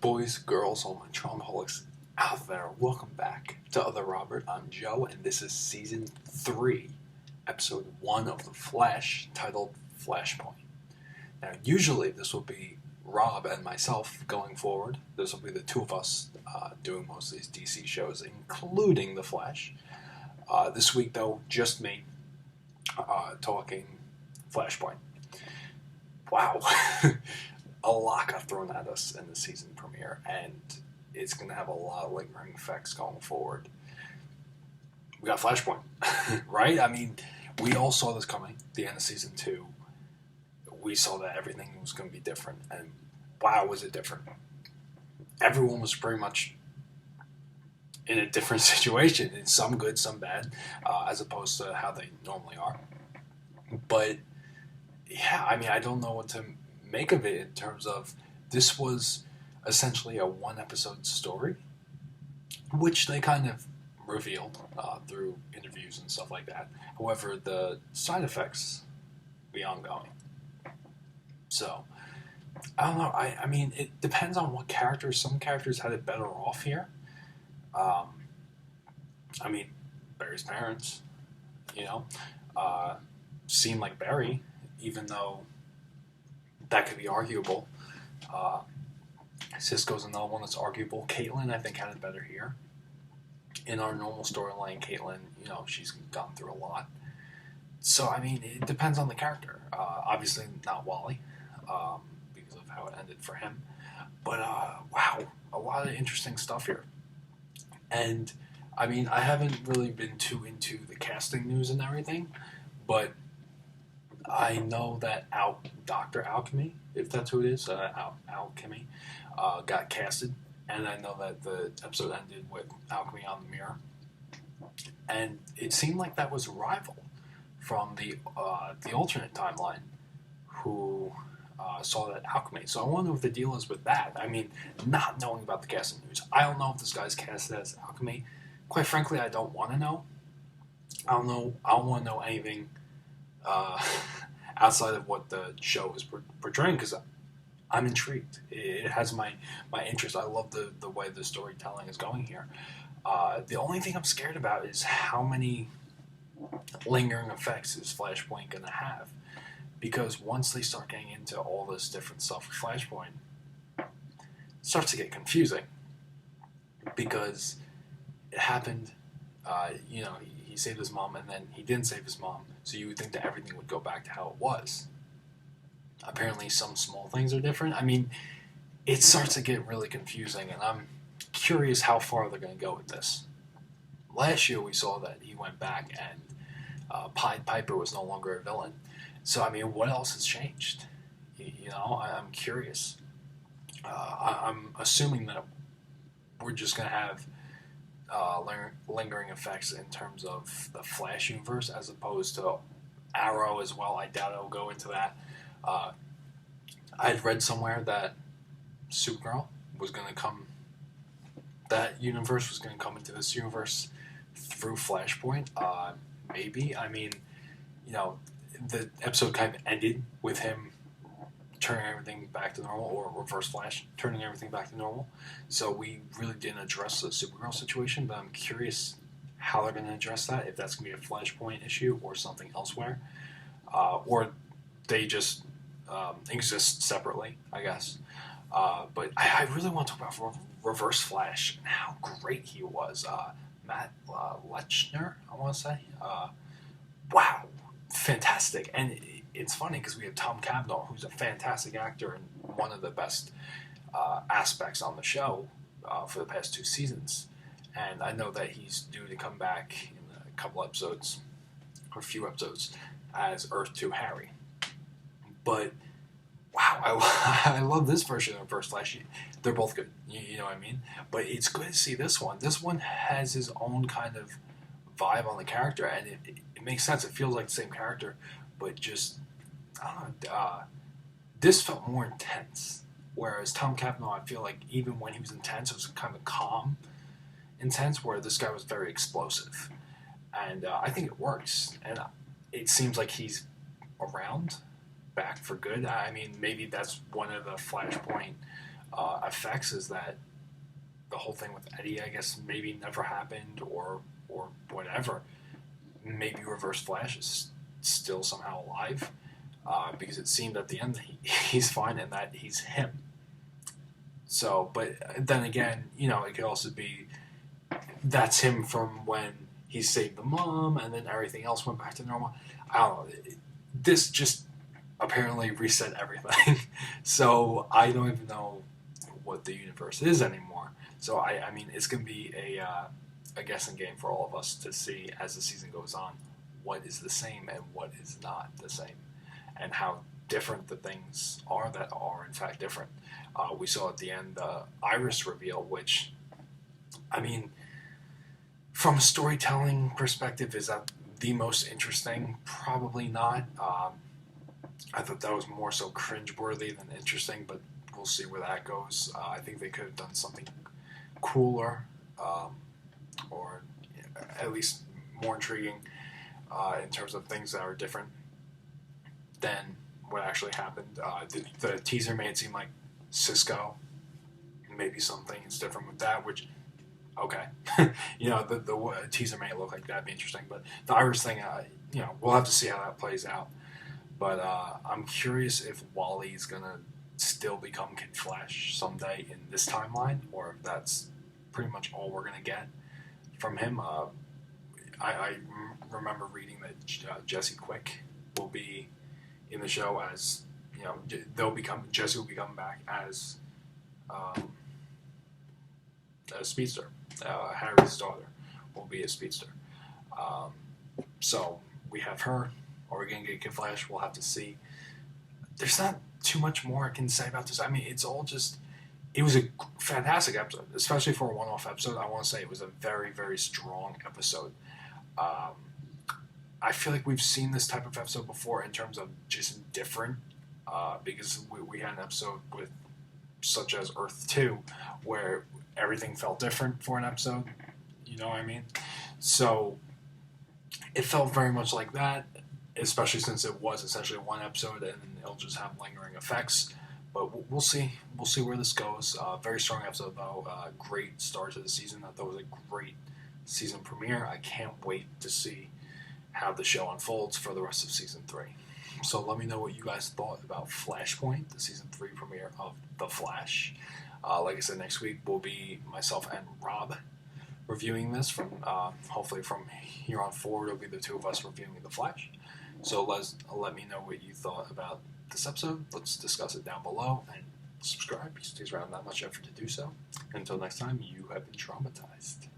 Boys, girls, all my traumaholics out there, welcome back to Other Robert. I'm Joe, and this is Season 3, Episode 1 of The Flash, titled Flashpoint. Now, usually this will be Rob and myself going forward. This will be the two of us doing most of these DC shows, including The Flash. This week, though, just me talking Flashpoint. Wow. A lot got thrown at us in the season premiere, and it's going to have a lot of lingering effects going forward. We got Flashpoint, right? I mean, we all saw this coming, the end of season 2. We saw that everything was going to be different, and wow, was it different. Everyone was pretty much in a different situation, and some good, some bad, as opposed to how they normally are. But, yeah, I mean, I don't know what to make of it in terms of this was essentially a one-episode story, which they kind of revealed through interviews and stuff like that. However, the side effects be ongoing. So, I don't know. I mean, it depends on what characters. Some characters had it better off here. I mean, Barry's parents, seem like Barry, even though that could be arguable. Cisco's another one that's arguable. Caitlin, I think, had it better here. In our normal storyline, Caitlin, she's gone through a lot. So, I mean, it depends on the character. Obviously, not Wally, because of how it ended for him. But, wow, a lot of interesting stuff here. And, I mean, I haven't really been too into the casting news and everything, but I know that Dr. Alchemy, if that's who it is, Alchemy, got casted, and I know that the episode ended with Alchemy on the mirror, and it seemed like that was a rival from the alternate timeline who saw that Alchemy. So I wonder what the deal is with that. I mean, not knowing about the casting news, I don't know if this guy's casted as Alchemy. Quite frankly, I don't want to know. I don't want to know anything outside of what the show is portraying, because I'm intrigued. It has my interest. I love the way the storytelling is going here. The only thing I'm scared about is how many lingering effects is Flashpoint going to have, because once they start getting into all this different stuff with Flashpoint, it starts to get confusing, because it happened, he saved his mom, and then he didn't save his mom, so you would think that everything would go back to how it was. Apparently some small things are different. I mean, it starts to get really confusing, and I'm curious how far they're going to go with this. Last year we saw that he went back, and Pied Piper was no longer a villain. So, I mean, what else has changed? I'm curious. I'm assuming that we're just going to have lingering effects in terms of the Flash universe as opposed to Arrow as well. I doubt it'll go into that. I'd read somewhere that Supergirl was going to come, that universe was going to come into this universe through Flashpoint. Maybe. I mean, the episode kind of ended with him turning everything back to normal, or Reverse Flash turning everything back to normal. So we really didn't address the Supergirl situation, but I'm curious how they're going to address that, if that's going to be a Flashpoint issue or something elsewhere. Or they just exist separately, I guess. But I really want to talk about Reverse Flash and how great he was. Matt Lechner, I want to say. Wow, fantastic. And it's funny because we have Tom Cavanaugh, who's a fantastic actor and one of the best aspects on the show for the past 2 seasons. And I know that he's due to come back in a couple episodes, or a few episodes, as Earth 2 Harry. But, wow, I love this version of Reverse Flash. They're both good, you know what I mean? But it's good to see this one. This one has his own kind of vibe on the character, and it makes sense. It feels like the same character, but just, I don't know, this felt more intense. Whereas Tom Cavanaugh, I feel like even when he was intense, it was kind of calm intense, where this guy was very explosive. And I think it works. And it seems like he's around, back for good. I mean, maybe that's one of the Flashpoint effects is that the whole thing with Eddie, I guess, maybe never happened or whatever. Maybe Reverse Flash is still somehow alive, because it seemed at the end that he's fine and that he's him. So, but then again, it could also be that's him from when he saved the mom and then everything else went back to normal. I don't know. This just apparently reset everything. So I don't even know what the universe is anymore. So I mean, it's going to be a guessing game for all of us to see as the season goes on what is the same and what is not the same, and how different the things are that are in fact different. We saw at the end the Iris reveal, which, I mean, from a storytelling perspective, is that the most interesting? Probably not. I thought that was more so cringeworthy than interesting, but we'll see where that goes. I think they could have done something cooler, or at least more intriguing in terms of things that are different than what actually happened. The teaser made it seem like Cisco, maybe something is different with that, which, okay. The teaser may look like that'd be interesting, but the Iris thing, we'll have to see how that plays out. But I'm curious if Wally's gonna still become Kid Flash someday in this timeline, or if that's pretty much all we're gonna get from him. I remember reading that Jesse Quick will be in the show as, Jesse will be coming back as a speedster. Harry's daughter will be a speedster. So we have her. Are we going to get Kid Flash? We'll have to see. There's not too much more I can say about this. I mean, it's all just... It was a fantastic episode, especially for a one-off episode. I want to say it was a very, very strong episode. I feel like we've seen this type of episode before in terms of just different, because we had an episode with, such as Earth 2, where everything felt different for an episode. You know what I mean? So it felt very much like that, especially since it was essentially one episode and it'll just have lingering effects. But we'll see. We'll see where this goes. Very strong episode, though. Great start to the season. I thought it was a great season premiere. I can't wait to see how the show unfolds for the rest of season 3. So let me know what you guys thought about Flashpoint, the season 3 premiere of The Flash. Like I said, next week will be myself and Rob reviewing this. Hopefully from here on forward, it'll be the two of us reviewing The Flash. So let me know what you thought about this episode. Let's discuss it down below, and subscribe because it takes around that much effort to do so. Until next time, you have been traumatized.